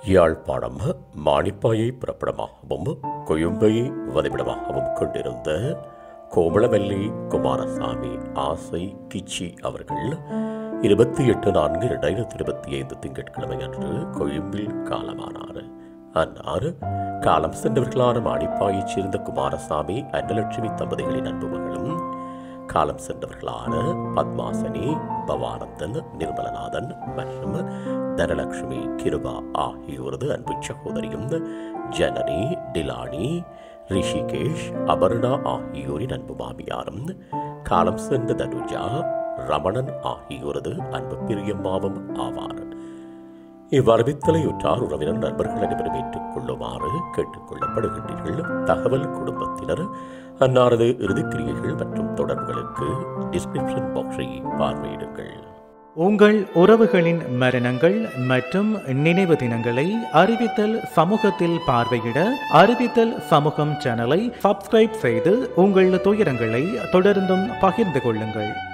யாழ்ப்பாணம் மானிப்பாயை பிறப்பிடமாகவும் கொழும்பை வதிவிடமாகவும் கொண்டிருந்த கோமளவல்லி குமாரசாமி ஆசை கிச்சி அவர்கள் 28/4/2025 திங்கட்கிழமை அன்று கொழும்பில் காலமானார். அன்னார் காலம் சென்றவர்களான மானிப்பாயைச் சேர்ந்த குமாரசாமி அன்னலட்சுமி தம்பதிகளின் அன்பு மகளும், காலம் சென்றவர்களான பத்மாசனி, பவானந்தன், நிர்மலநாதன் மற்றும் தனலட்சுமி கிருபா ஆகியோரது அன்பு சகோதரியும், ஜனனி, டிலானி, ரிஷிகேஷ், அபர்ணா ஆகியோரின் அன்பு மாமியாரும், காலம் சென்ற தனுஜா, ரமணன் ஆகியோரது அன்பு பிரியம்மாவும் ஆவார். இவ்வரவித்தலையுற்றார் உறவினர் நண்பர்கள் அனைவரும் ஏற்றுக் கொள்ளுமாறு கேட்டுக் கொள்ளப்படுகின்றீர்கள். தகவல் குடும்பத்தினர் அன்னாரது இறுதிக்கிரியைகள் மற்றும் தொடர்புகளுக்கு டிஸ்கிரிப்ஷன் பாக்ஸை பார்வையிடுங்கள். உங்கள் உறவுகளின் மரணங்கள் மற்றும் நினைவு தினங்களை அறிவித்தல் சமூகத்தில் பார்வையிட அறிவித்தல் சமூகம் சேனலை சப்ஸ்கிரைப் செய்து உங்கள் துயரங்களை தொடர்ந்தும் பகிர்ந்து கொள்ளுங்கள்.